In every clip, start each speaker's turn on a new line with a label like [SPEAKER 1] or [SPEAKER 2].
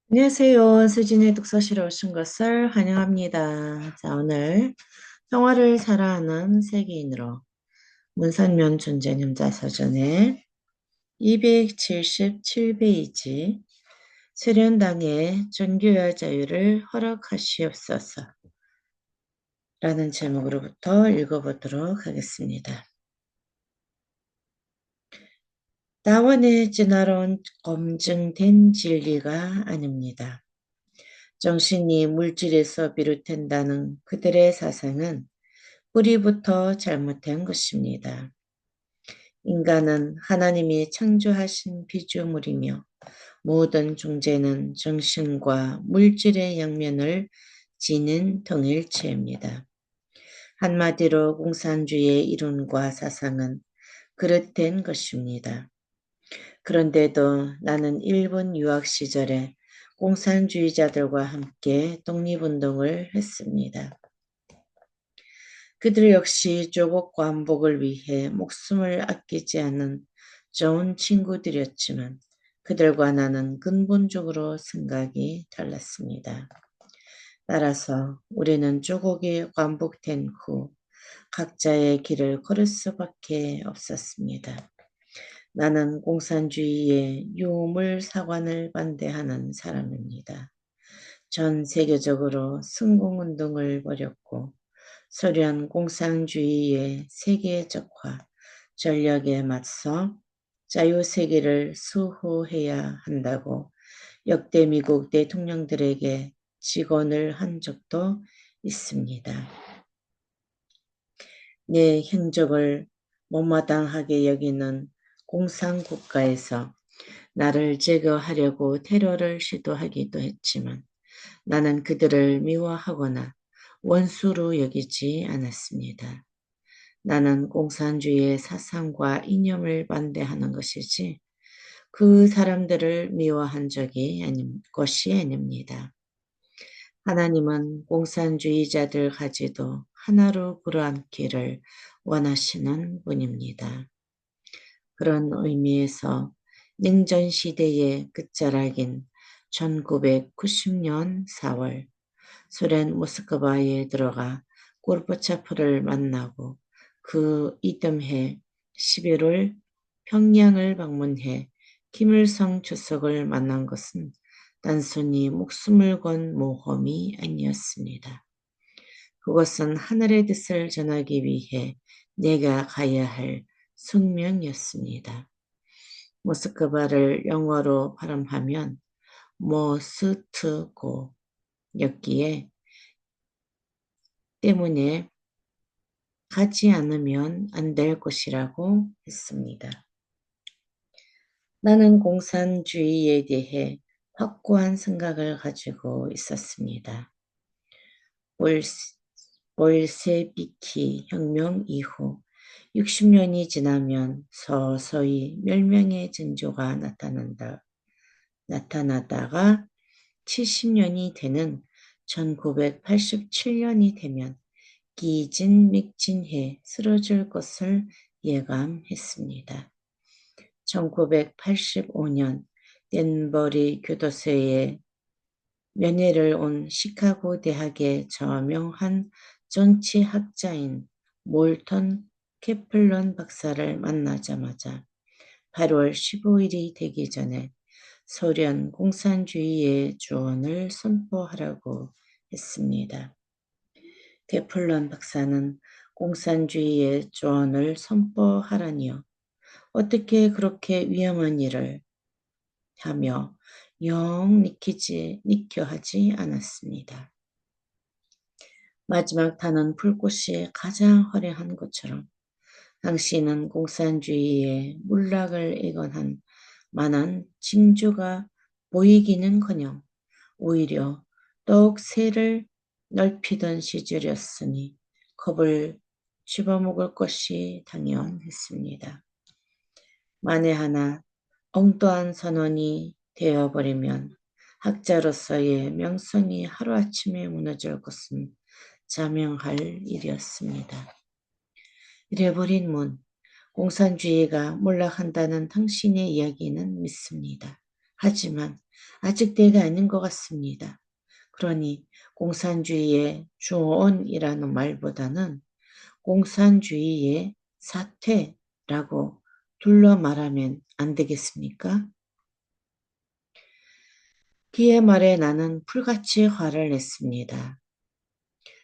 [SPEAKER 1] 안녕하세요. 수진의 독서실에 오신 것을 환영합니다. 자, 오늘 평화를 사랑하는 세계인으로 문선면 존재념자서전의 277페이지 수련당의 종교와 자유를 허락하시옵소서 라는 제목으로부터 읽어보도록 하겠습니다. 다원의 진화론 검증된 진리가 아닙니다. 정신이 물질에서 비롯된다는 그들의 사상은 뿌리부터 잘못된 것입니다. 인간은 하나님이 창조하신 피조물이며 모든 존재는 정신과 물질의 양면을 지닌 통일체입니다. 한마디로 공산주의의 이론과 사상은 그릇된 것입니다. 그런데도 나는 일본 유학 시절에 공산주의자들과 함께 독립운동을 했습니다. 그들 역시 조국 광복을 위해 목숨을 아끼지 않는 좋은 친구들이었지만 그들과 나는 근본적으로 생각이 달랐습니다. 따라서 우리는 조국이 광복된 후 각자의 길을 걸을 수밖에 없었습니다. 나는 공산주의의 유물 사관을 반대하는 사람입니다. 전 세계적으로 승공운동을 벌였고 소련 공산주의의 세계적화 전략에 맞서 자유세계를 수호해야 한다고 역대 미국 대통령들에게 직언을 한 적도 있습니다. 내 행적을 못마땅하게 여기는 공산국가에서 나를 제거하려고 테러를 시도하기도 했지만 나는 그들을 미워하거나 원수로 여기지 않았습니다. 나는 공산주의의 사상과 이념을 반대하는 것이지 그 사람들을 미워한 것이 아닙니다. 하나님은 공산주의자들 가지도 하나로 끌어안기를 원하시는 분입니다. 그런 의미에서 냉전시대의 끝자락인 1990년 4월 소련 모스크바에 들어가 고르바초프를 만나고 그 이듬해 11월 평양을 방문해 김일성 주석을 만난 것은 단순히 목숨을 건 모험이 아니었습니다. 그것은 하늘의 뜻을 전하기 위해 내가 가야 할 숙명이었습니다. 모스크바를 영어로 발음하면 모스트고 였기에 때문에 가지 않으면 안 될 것이라고 했습니다. 나는 공산주의에 대해 확고한 생각을 가지고 있었습니다. 볼셰비키 혁명 이후 60년이 지나면 서서히 멸망의 징조가 나타나다가 70년이 되는 1987년이 되면 기진맥진해 쓰러질 것을 예감했습니다. 1985년 댄버리 교도소에 면회를 온 시카고 대학의 저명한 정치학자인 몰턴 캐플런 박사를 만나자마자 8월 15일이 되기 전에 소련 공산주의의 주원을 선포하라고 했습니다. 캐플런 박사는 공산주의의 주원을 선포하라니요. 어떻게 그렇게 위험한 일을 하며 영 믿겨 하지 않았습니다. 마지막 타는 불꽃이 가장 화려한 것처럼 당신은 공산주의의 몰락을 예견한 만한 징조가 보이기는커녕 오히려 더욱 새를 넓히던 시절이었으니 겁을 집어먹을 것이 당연했습니다. 만에 하나 엉뚱한 선언이 되어버리면 학자로서의 명성이 하루아침에 무너질 것은 자명할 일이었습니다. 이래버린 문, 공산주의가 몰락한다는 당신의 이야기는 믿습니다. 하지만 아직 때가 아닌 것 같습니다. 그러니 공산주의의 중원이라는 말보다는 공산주의의 사퇴라고 둘러 말하면 안 되겠습니까? 그의 말에 나는 불같이 화를 냈습니다.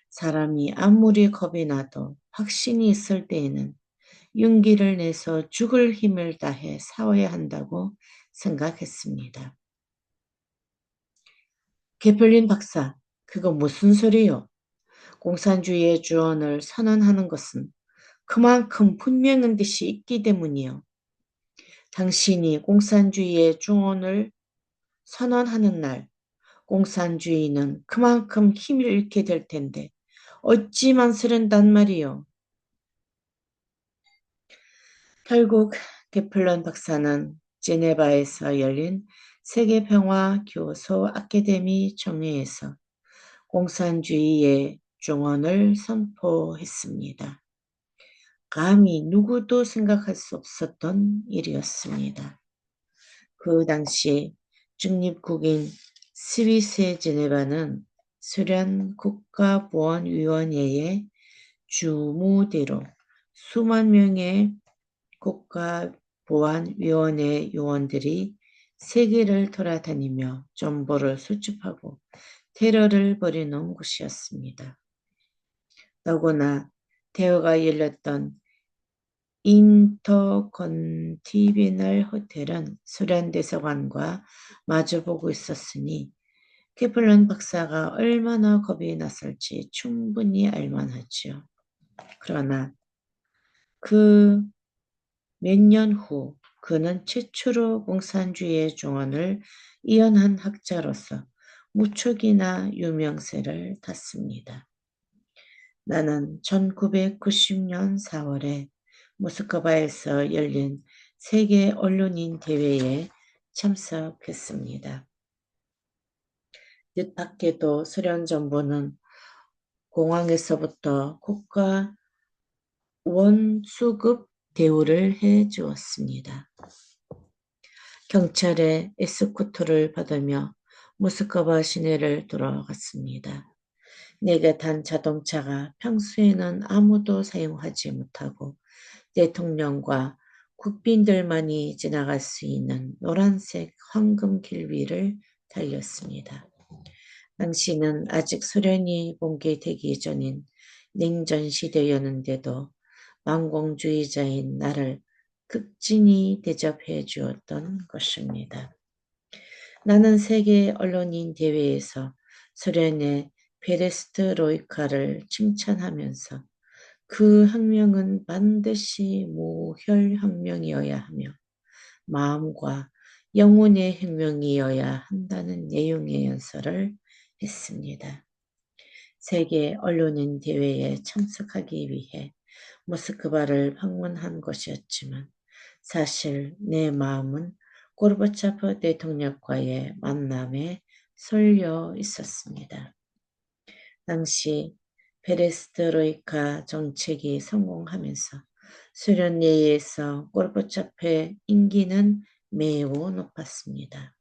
[SPEAKER 1] 사람이 아무리 겁이 나도 확신이 있을 때에는 용기를 내서 죽을 힘을 다해 싸워야 한다고 생각했습니다. 개펄린 박사, 그거 무슨 소리요? 공산주의의 주원을 선언하는 것은 그만큼 분명한 뜻이 있기 때문이요. 당신이 공산주의의 주원을 선언하는 날, 공산주의는 그만큼 힘을 잃게 될 텐데 어찌 만스른단 말이요. 결국 개플런 박사는 제네바에서 열린 세계평화교소 아카데미 총회에서 공산주의의 중원을 선포했습니다. 감히 누구도 생각할 수 없었던 일이었습니다. 그 당시 중립국인 스위스의 제네바는 소련 국가보안위원회의 주무대로 수만 명의 국가보안위원회 요원들이 세계를 돌아다니며 정보를 수집하고 테러를 벌이는 곳이었습니다. 더구나 대회가 열렸던 인터컨티네널 호텔은 소련 대사관과 마주보고 있었으니 케플런 박사가 얼마나 겁이 났을지 충분히 알만하지요. 그러나 그 몇 년 후 그는 최초로 공산주의의 중원을 이연한 학자로서 무척이나 유명세를 탔습니다. 나는 1990년 4월에 모스크바에서 열린 세계 언론인 대회에 참석했습니다. 뜻밖에도 소련 정부는 공항에서부터 국가 원수급 대우를 해주었습니다. 경찰의 에스코트를 받으며 모스크바 시내를 돌아갔습니다. 내게 탄 자동차가 평소에는 아무도 사용하지 못하고 대통령과 국빈들만이 지나갈 수 있는 노란색 황금 길 위를 달렸습니다. 당시는 아직 소련이 붕괴되기 전인 냉전 시대였는데도 망공주의자인 나를 극진히 대접해 주었던 것입니다. 나는 세계 언론인 대회에서 소련의 페레스트로이카를 칭찬하면서 그 혁명은 반드시 무혈혁명이어야 하며 마음과 영혼의 혁명이어야 한다는 내용의 연설을 했습니다. 세계 언론인 대회에 참석하기 위해 모스크바를 방문한 것이었지만 사실 내 마음은 고르바초프 대통령과의 만남에 쏠려 있었습니다. 당시 페레스트로이카 정책이 성공하면서 소련 내에서 고르바초프의 인기는 매우 높았습니다.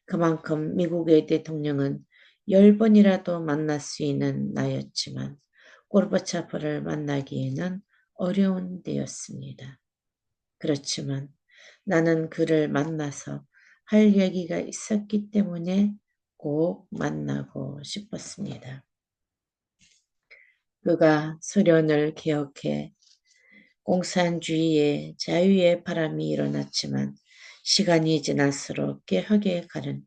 [SPEAKER 1] 그만큼 미국의 대통령은 10번이라도 만날 수 있는 나였지만 고르바초프를 만나기에는 어려운 때였습니다. 그렇지만 나는 그를 만나서 할 얘기가 있었기 때문에 꼭 만나고 싶었습니다. 그가 소련을 개혁해 공산주의의 자유의 바람이 일어났지만 시간이 지날수록 개혁에 가른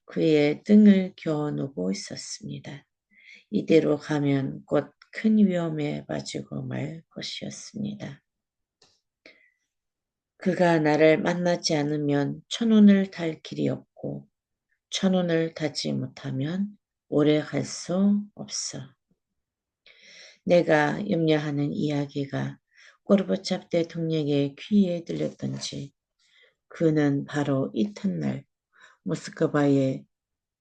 [SPEAKER 1] 그의 등을 겨누고 있었습니다. 이대로 가면 곧 큰 위험에 빠지고 말 것이었습니다. 그가 나를 만나지 않으면 천운을 탈 길이 없고 천운을 타지 못하면 오래 갈 수 없어. 내가 염려하는 이야기가 고르바초프 대통령의 귀에 들렸던지 그는 바로 이튿날 모스크바의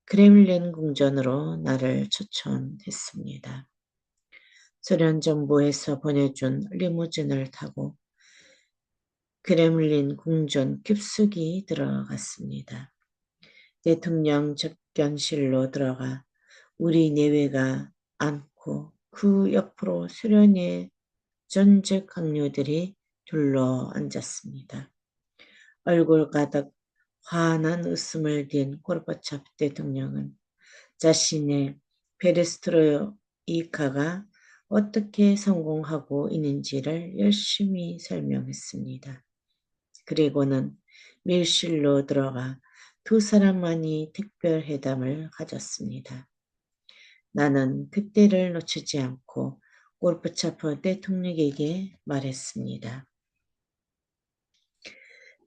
[SPEAKER 1] 크렘린 궁전으로 나를 초청했습니다. 소련 정부에서 보내준 리무진을 타고 크렘린 궁전 깊숙이 들어갔습니다. 대통령 접견실로 들어가 우리 내외가 앉고 그 옆으로 수련의 전직 강요들이 둘러 앉았습니다. 얼굴 가득 환한 웃음을 띤 고르바초프 대통령은 자신의 페레스트로이카가 어떻게 성공하고 있는지를 열심히 설명했습니다. 그리고는 밀실로 들어가 두 사람만이 특별회담을 가졌습니다. 나는 그때를 놓치지 않고 고르바초프 대통령에게 말했습니다.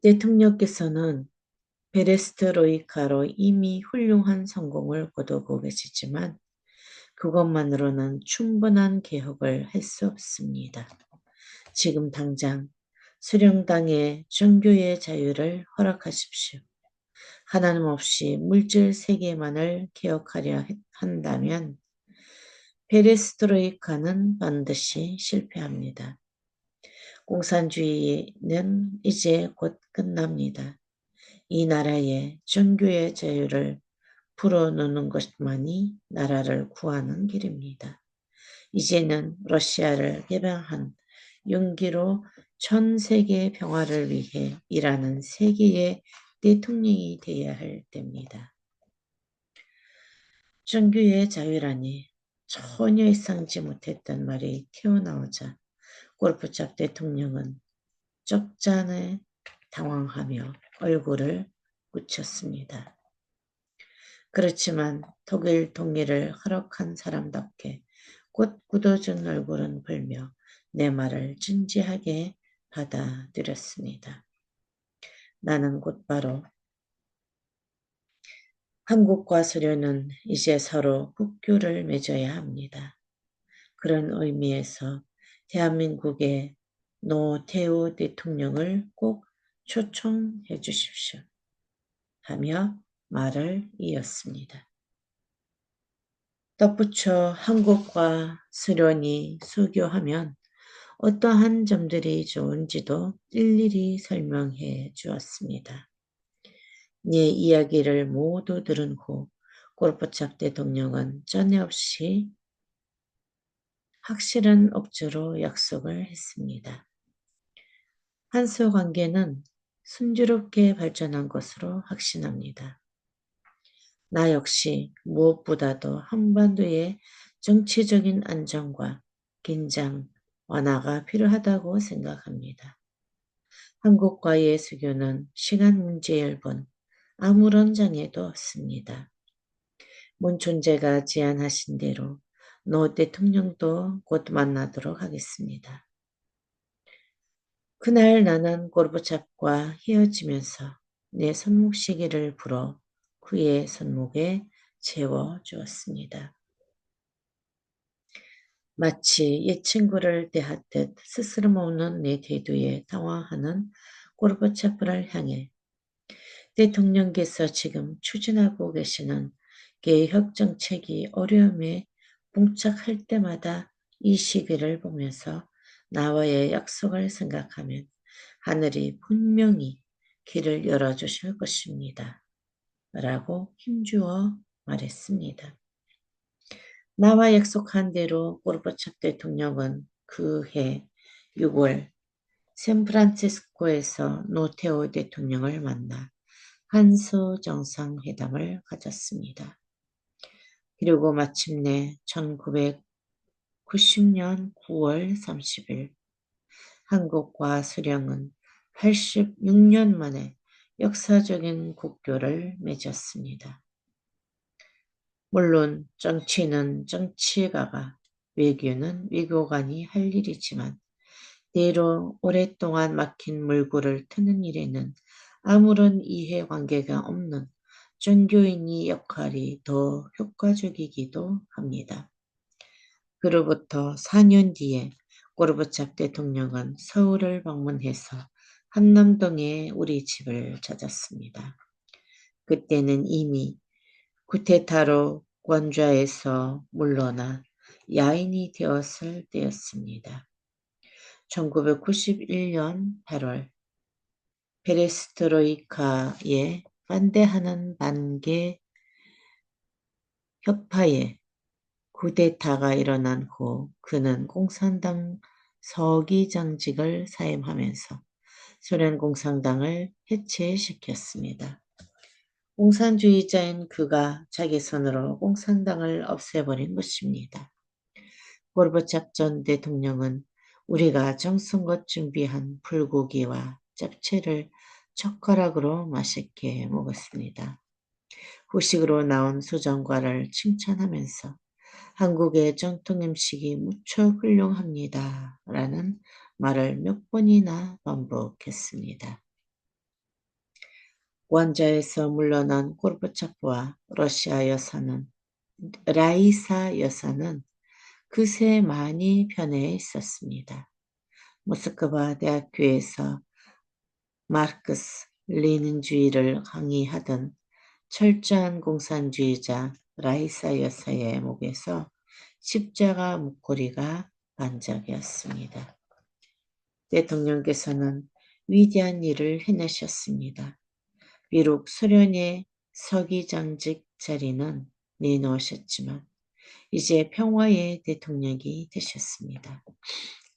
[SPEAKER 1] 대통령께서는 페레스트로이카로 이미 훌륭한 성공을 거두고 계시지만 그것만으로는 충분한 개혁을 할 수 없습니다. 지금 당장 수령당의 종교의 자유를 허락하십시오. 하나님 없이 물질 세계만을 개혁하려 한다면 페레스트로이카는 반드시 실패합니다. 공산주의는 이제 곧 끝납니다. 이 나라의 종교의 자유를 풀어놓는 것만이 나라를 구하는 길입니다. 이제는 러시아를 개방한 용기로 전 세계 평화를 위해 일하는 세계의 대통령이 되어야 할 때입니다. 종교의 자유라니 전혀 예상치 못했던 말이 튀어나오자 고르바초프 대통령은 쪽잔에 당황하며 얼굴을 굳혔습니다. 그렇지만 독일 통일을 허락한 사람답게 곧 굳어진 얼굴은 불며 내 말을 진지하게 받아들였습니다. 나는 곧바로 한국과 소련은 이제 서로 국교를 맺어야 합니다. 그런 의미에서 대한민국의 노태우 대통령을 꼭 초청해 주십시오. 하며 말을 이었습니다. 덧붙여 한국과 소련이 수교하면 어떠한 점들이 좋은지도 일일이 설명해 주었습니다. 내 이야기를 모두 들은 후 고르바초프 대통령은 전에 없이 확실한 억지로 약속을 했습니다. 한소 관계는 순조롭게 발전한 것으로 확신합니다. 나 역시 무엇보다도 한반도의 정치적인 안정과 긴장 완화가 필요하다고 생각합니다. 한국과의 수교는 시간 문제일 뿐 아무런 장애도 없습니다. 문 총재가 제안하신 대로 노 대통령도 곧 만나도록 하겠습니다. 그날 나는 고르바초프와 헤어지면서 내 손목 시계를 불어 그의 손목에 채워 주었습니다. 마치 옛 친구를 대하듯 스스럼 없는 내 태도에 당황하는 고르바초프를 향해 대통령께서 지금 추진하고 계시는 개혁 정책이 어려움에 봉착할 때마다 이 시기를 보면서 나와의 약속을 생각하면 하늘이 분명히 길을 열어주실 것입니다. 라고 힘주어 말했습니다. 나와 약속한 대로 고르바초프 대통령은 그해 6월 샌프란시스코에서 노태우 대통령을 만나 한소 정상회담을 가졌습니다. 그리고 마침내 1990년 9월 30일 한국과 수령은 86년 만에 역사적인 국교를 맺었습니다. 물론 정치는 정치가가, 외교는 외교관이 할 일이지만 때로 오랫동안 막힌 물꼬를 트는 일에는 아무런 이해관계가 없는 종교인의 역할이 더 효과적이기도 합니다. 그로부터 4년 뒤에 고르바초프 대통령은 서울을 방문해서 한남동의 우리 집을 찾았습니다. 그때는 이미 쿠데타로 권좌에서 물러나 야인이 되었을 때였습니다. 1991년 8월 페레스트로이카에 반대하는 반개 혁파에 쿠데타가 일어난 후 그는 공산당 서기장직을 사임하면서 소련 공산당을 해체시켰습니다. 공산주의자인 그가 자기 손으로 공산당을 없애버린 것입니다. 고르바초프 전 대통령은 우리가 정성껏 준비한 불고기와 잡채를 젓가락으로 맛있게 먹었습니다. 후식으로 나온 수정과를 칭찬하면서 한국의 전통 음식이 무척 훌륭합니다. 라는 말을 몇 번이나 반복했습니다. 원자에서 물러난 고르바초프와 러시아 여사는 라이사 여사는 그새 많이 편해 있었습니다. 모스크바 대학교에서 마르크스 레닌주의를 강의하던 철저한 공산주의자 라이사 여사의 목에서 십자가 목걸이가 반짝였습니다. 대통령께서는 위대한 일을 해내셨습니다. 비록 소련의 서기장직 자리는 내놓으셨지만 이제 평화의 대통령이 되셨습니다.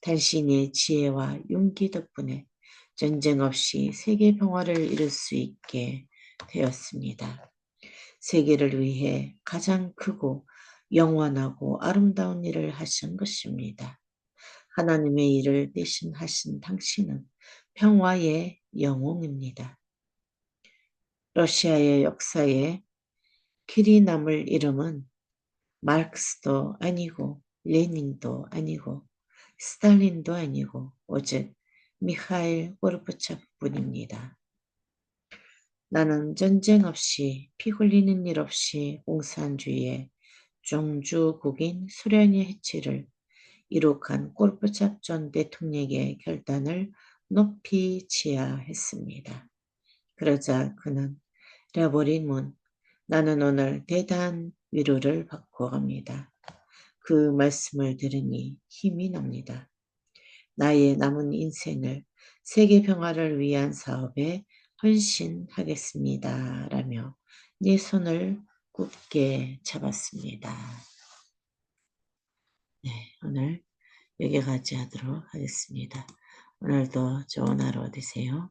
[SPEAKER 1] 당신의 지혜와 용기 덕분에 전쟁 없이 세계 평화를 이룰 수 있게 되었습니다. 세계를 위해 가장 크고 영원하고 아름다운 일을 하신 것입니다. 하나님의 일을 대신 하신 당신은 평화의 영웅입니다. 러시아의 역사에 길이 남을 이름은 마르크스도 아니고 레닌도 아니고 스탈린도 아니고 오직 미하일 고르바초프뿐입니다. 나는 전쟁 없이 피 흘리는 일 없이 공산주의의 종주국인 소련의 해체를 이룩한 고르바초프 전 대통령의 결단을 높이 지하했습니다. 그러자 그는 레보린 나는 오늘 대단한 위로를 받고 갑니다. 그 말씀을 들으니 힘이 납니다. 나의 남은 인생을 세계 평화를 위한 사업에 헌신하겠습니다. 라며 내 손을 굳게 잡았습니다. 네, 오늘 여기까지 하도록 하겠습니다. 오늘도 좋은 하루 되세요.